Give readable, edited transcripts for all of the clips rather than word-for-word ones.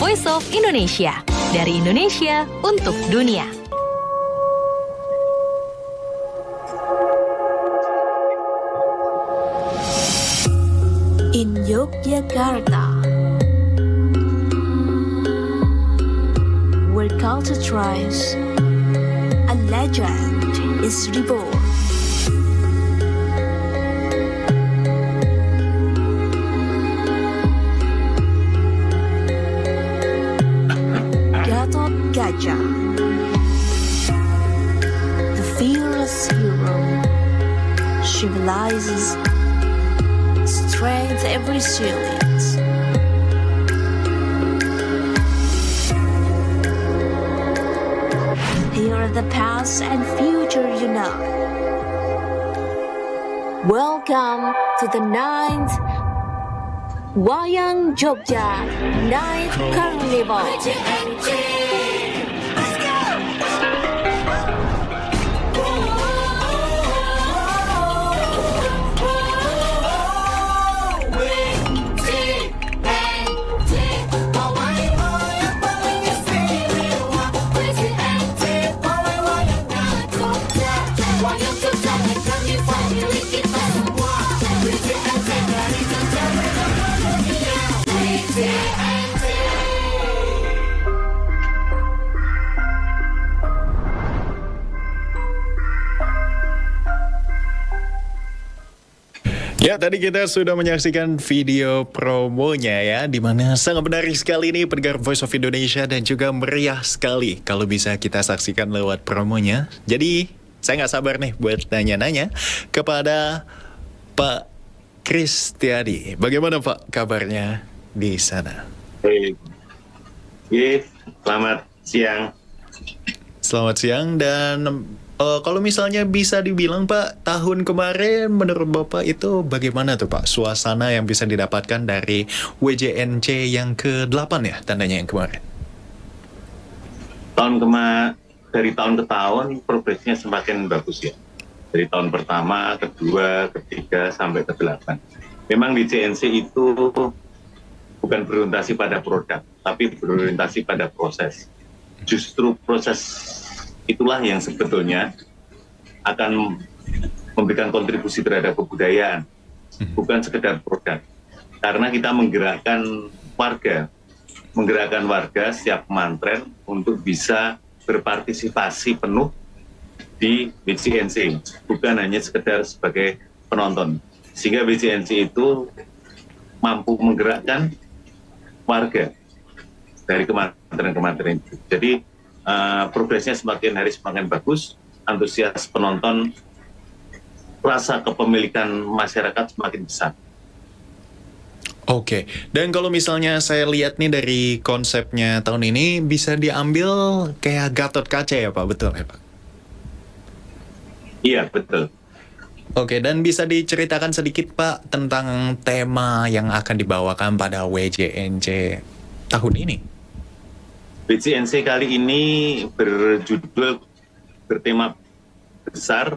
Voice of Indonesia. Dari Indonesia untuk dunia. In Yogyakarta, where culture thrives, a legend is reborn. Gatot Kaca, the fearless hero, symbolizes strength and resilience. Here the past and future unite. Welcome to the 9th Wayang Jogja Night Carnival. Ya, tadi kita sudah menyaksikan video promonya ya, dimana sangat menarik sekali nih pendengar Voice of Indonesia dan juga meriah sekali kalau bisa kita saksikan lewat promonya. Jadi, saya nggak sabar nih buat nanya-nanya kepada Pak Kristiadi. Bagaimana Pak kabarnya di sana? Baik. Selamat siang. Selamat siang dan kalau misalnya bisa dibilang Pak, tahun kemarin menurut Bapak itu bagaimana tuh Pak? Suasana yang bisa didapatkan dari WJNC yang ke-8 ya tandanya yang kemarin? Dari tahun ke tahun progresnya semakin bagus ya. Dari tahun pertama, kedua, ketiga, sampai ke-8. Memang WJNC itu bukan berorientasi pada produk, tapi berorientasi pada proses. Justru proses itulah yang sebetulnya akan memberikan kontribusi terhadap kebudayaan, bukan sekedar produk. Karena kita menggerakkan warga setiap mantren untuk bisa berpartisipasi penuh di WJNC, bukan hanya sekedar sebagai penonton. Sehingga WJNC itu mampu menggerakkan warga dari kementerian-kementerian itu. Jadi progresnya semakin hari semakin bagus, antusias penonton, rasa kepemilikan masyarakat semakin besar. Oke, dan kalau misalnya saya lihat nih dari konsepnya tahun ini bisa diambil kayak Gatot Kaca ya Pak, betul ya Pak? Iya, betul. Oke, dan bisa diceritakan sedikit Pak tentang tema yang akan dibawakan pada WJNC tahun ini? WJNC kali ini bertema besar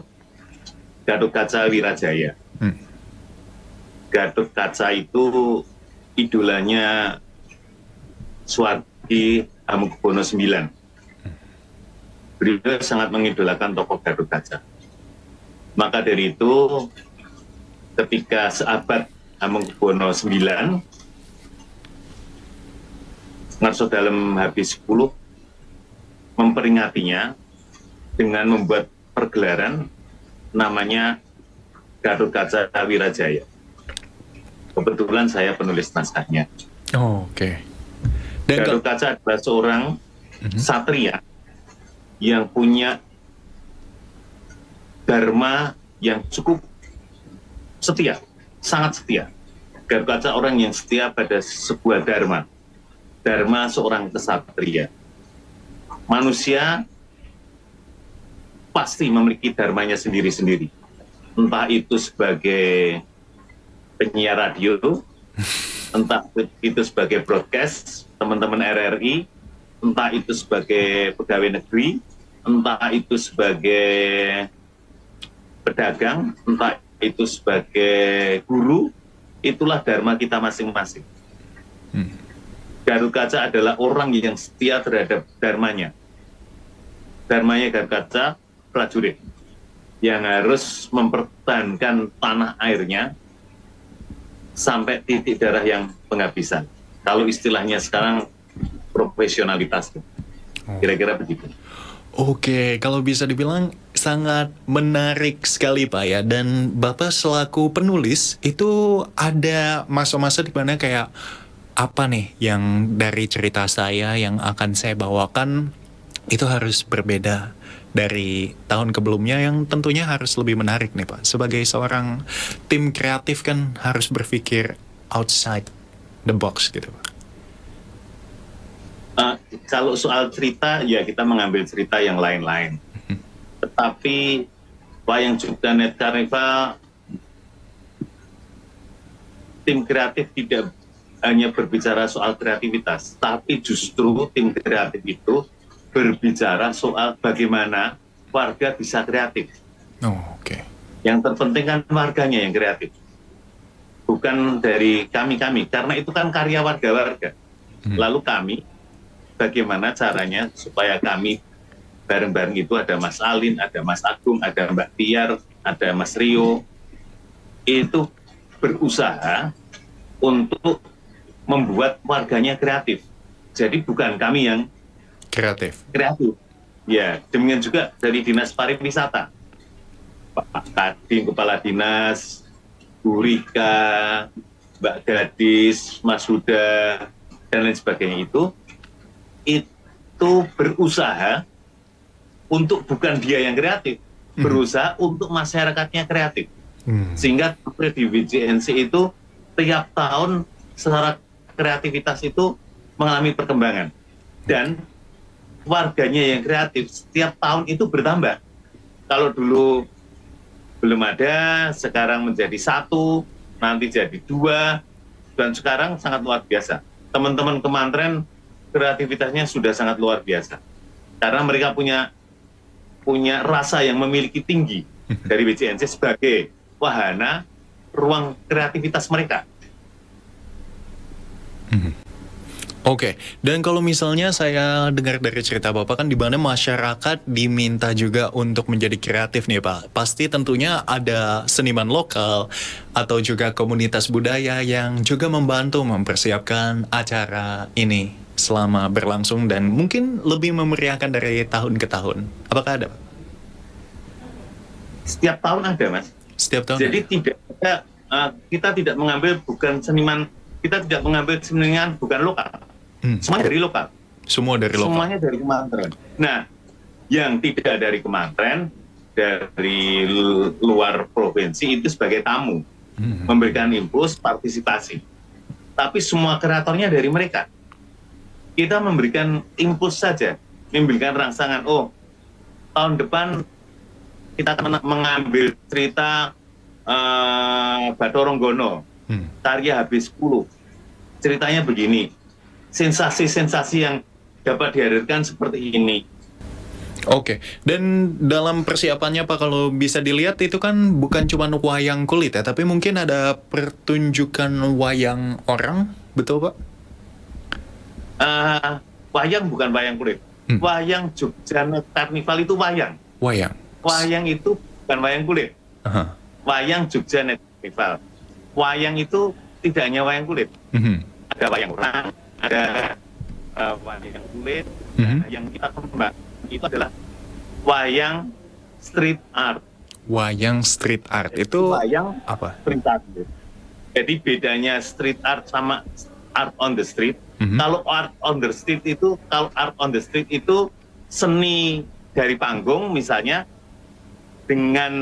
Gatot Kaca Wirajaya. Gatot Kaca itu idolanya Suwardi Hamengkubuwono IX. Beliau sangat mengidolakan tokoh Gatot Kaca. Maka dari itu, ketika seabad Hamengkubuwono IX, Ngarso Dalem H10 memperingatinya dengan membuat pergelaran namanya Gatot Kaca Wirajaya. Kebetulan saya penulis naskahnya. Oke. Dan Gatot Kaca adalah seorang satria yang punya dharma yang cukup setia, sangat setia. Gatot Kaca orang yang setia pada sebuah dharma seorang kesatria. Manusia pasti memiliki dharmanya sendiri-sendiri. Entah itu sebagai penyiar radio, entah itu sebagai broadcast, teman-teman RRI, entah itu sebagai pegawai negeri, entah itu sebagai pedagang, entah itu sebagai guru, itulah dharma kita masing-masing. Garukaca adalah orang yang setia terhadap dharmanya. Dharmanya Garukaca, prajurit, yang harus mempertahankan tanah airnya sampai titik darah yang penghabisan. Kalau istilahnya sekarang profesionalitas. Kira-kira begitu. Oke, kalau bisa dibilang sangat menarik sekali Pak ya. Dan Bapak selaku penulis itu ada masa-masa di mana kayak apa nih yang dari cerita saya yang akan saya bawakan itu harus berbeda dari tahun sebelumnya yang tentunya harus lebih menarik nih Pak. Sebagai seorang tim kreatif kan harus berpikir outside the box gitu Pak. Kalau soal cerita, ya kita mengambil cerita yang lain-lain. Tetapi Wayang Jogja Net Carnival, tim kreatif tidak hanya berbicara soal kreativitas, tapi justru tim kreatif itu berbicara soal bagaimana warga bisa kreatif. Oke. Yang terpenting kan warganya yang kreatif, bukan dari kami-kami, karena itu kan karya warga-warga. Lalu kami, bagaimana caranya supaya kami bareng-bareng itu ada Mas Alin, ada Mas Agung, ada Mbak Tiar, ada Mas Rio, itu berusaha untuk membuat warganya kreatif. Jadi bukan kami yang Kreatif. Ya, demikian juga dari Dinas Pariwisata. Pak Kadin, Kepala Dinas, Bu Rika, Mbak Gadis, Mas Huda, dan lain sebagainya itu berusaha untuk bukan dia yang kreatif, berusaha untuk masyarakatnya kreatif. Sehingga di WJNC itu tiap tahun secara kreativitas itu mengalami perkembangan. Dan warganya yang kreatif setiap tahun itu bertambah. Kalau dulu belum ada, sekarang menjadi 1, nanti jadi 2, dan sekarang sangat luar biasa. Teman-teman Kementerian kreativitasnya sudah sangat luar biasa. Karena mereka punya rasa yang memiliki tinggi dari WJNC sebagai wahana ruang kreativitas mereka. Oke, dan kalau misalnya saya dengar dari cerita Bapak kan di mana masyarakat diminta juga untuk menjadi kreatif nih Pak. Pasti tentunya ada seniman lokal atau juga komunitas budaya yang juga membantu mempersiapkan acara ini selama berlangsung dan mungkin lebih memeriahkan dari tahun ke tahun. Apakah ada Pak? Setiap tahun ada Mas. Setiap tahun. Jadi ada? tidak ada, kita tidak mengambil bukan seniman, kita tidak mengambil seniman bukan lokal. Semuanya dari lokal. Semua dari lokal. Semuanya dari Kementerian. Nah, yang tidak dari Kementerian, dari luar provinsi itu sebagai tamu, memberikan impuls partisipasi. Tapi semua kreatornya dari mereka. Kita memberikan impuls saja, memberikan rangsangan. Oh, tahun depan kita akan mengambil cerita Bathara Gono, karya Habis 10. Ceritanya begini. Sensasi-sensasi yang dapat dihadirkan seperti ini. Oke, dan dalam persiapannya Pak kalau bisa dilihat itu kan bukan cuma wayang kulit ya, tapi mungkin ada pertunjukan wayang orang, betul Pak? Wayang bukan wayang kulit. Wayang Jogja Net Carnival itu wayang. Wayang. Wayang itu bukan wayang kulit. Wayang Jogja Net Carnival. Wayang itu tidak hanya wayang kulit. Ada wayang orang, ada wayang kulit. Yang kita kembang itu adalah wayang street art. Wayang street art itu wayang apa? Street art. Jadi bedanya street art sama art on the street. Kalau art on the street itu seni dari panggung misalnya dengan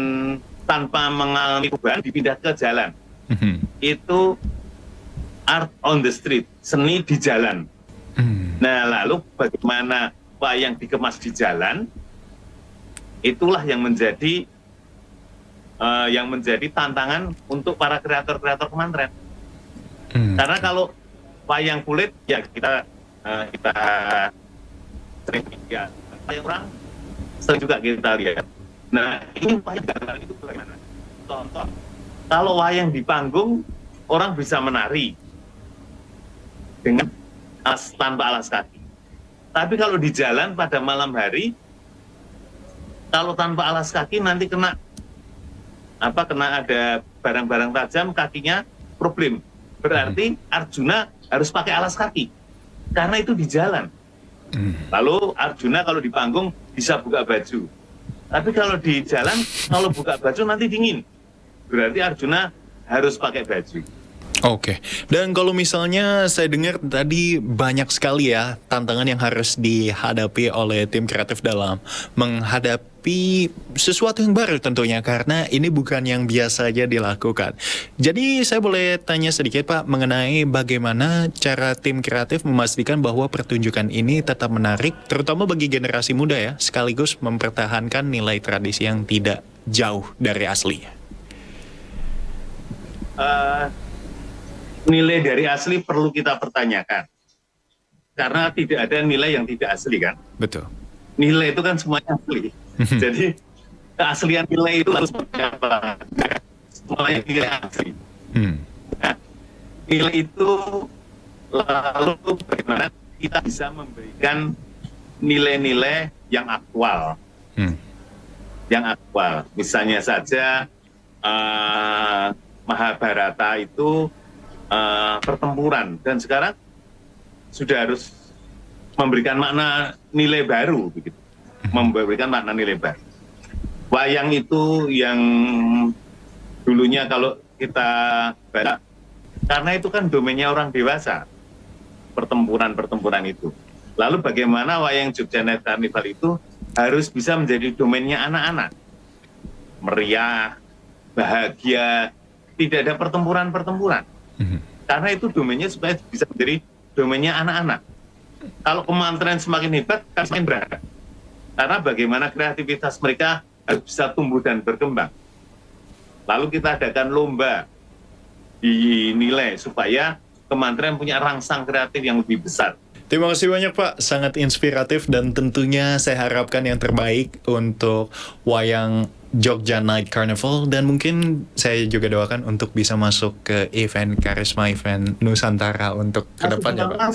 tanpa mengalami perubahan dipindah ke jalan. Itu art on the street, seni di jalan. Nah, lalu bagaimana wayang dikemas di jalan? Itulah yang menjadi tantangan untuk para kreator-kreator Kementerian. Karena kalau wayang kulit ya kita sering lihat, wayang orang sering juga kita lihat. Nah, ini wayang jalan itu bagaimana? Contoh, kalau wayang di panggung orang bisa menari dengan tanpa alas kaki. Tapi kalau di jalan pada malam hari, kalau tanpa alas kaki nanti kena ada barang-barang tajam, kakinya problem. Berarti Arjuna harus pakai alas kaki karena itu di jalan. Lalu Arjuna kalau di panggung bisa buka baju. Tapi kalau di jalan, kalau buka baju nanti dingin. Berarti Arjuna harus pakai baju. Oke, dan kalau misalnya saya dengar tadi banyak sekali ya tantangan yang harus dihadapi oleh tim kreatif dalam menghadapi sesuatu yang baru tentunya, karena ini bukan yang biasa aja dilakukan. Jadi saya boleh tanya sedikit Pak mengenai bagaimana cara tim kreatif memastikan bahwa pertunjukan ini tetap menarik, terutama bagi generasi muda ya, sekaligus mempertahankan nilai tradisi yang tidak jauh dari asli. Nilai dari asli perlu kita pertanyakan. Karena tidak ada nilai yang tidak asli kan? Betul. Nilai itu kan semuanya asli. Jadi keaslian nilai itu harus seperti apa? Semuanya nilai asli. Nah, nilai itu lalu bagaimana kita bisa memberikan nilai-nilai yang aktual. Yang aktual. Misalnya saja Mahabharata itu pertempuran, dan sekarang sudah harus memberikan makna nilai baru begitu. Memberikan makna nilai baru. Wayang itu yang dulunya kalau kita baca, karena itu kan domainnya orang dewasa, pertempuran itu. Lalu bagaimana wayang Jogja Night Carnival itu harus bisa menjadi domainnya anak-anak, meriah, bahagia, tidak ada pertempuran. Karena itu domainnya supaya bisa menjadi domainnya anak-anak. Kalau kementerian semakin hebat, kan semakin berat. Karena bagaimana kreativitas mereka harus bisa tumbuh dan berkembang. Lalu kita adakan lomba dinilai supaya kementerian punya rangsang kreatif yang lebih besar. Terima kasih banyak Pak, sangat inspiratif dan tentunya saya harapkan yang terbaik untuk wayang Jogja Night Carnival, dan mungkin saya juga doakan untuk bisa masuk ke event Karisma Event Nusantara untuk kedepannya Pak.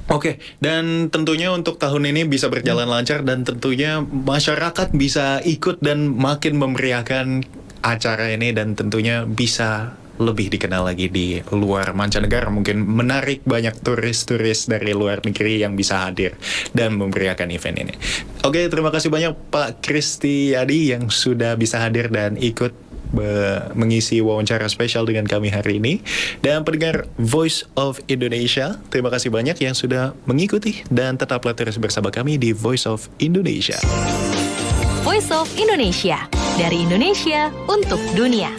Oke, dan tentunya untuk tahun ini bisa berjalan lancar dan tentunya masyarakat bisa ikut dan makin memeriahkan acara ini, dan tentunya bisa lebih dikenal lagi di luar mancanegara, mungkin menarik banyak turis-turis dari luar negeri yang bisa hadir dan memberiakan event ini. Oke, terima kasih banyak Pak Kristiyadi yang sudah bisa hadir dan ikut mengisi wawancara spesial dengan kami hari ini. Dan pendengar Voice of Indonesia, terima kasih banyak yang sudah mengikuti dan tetaplah terus bersama kami di Voice of Indonesia. Voice of Indonesia, dari Indonesia untuk dunia.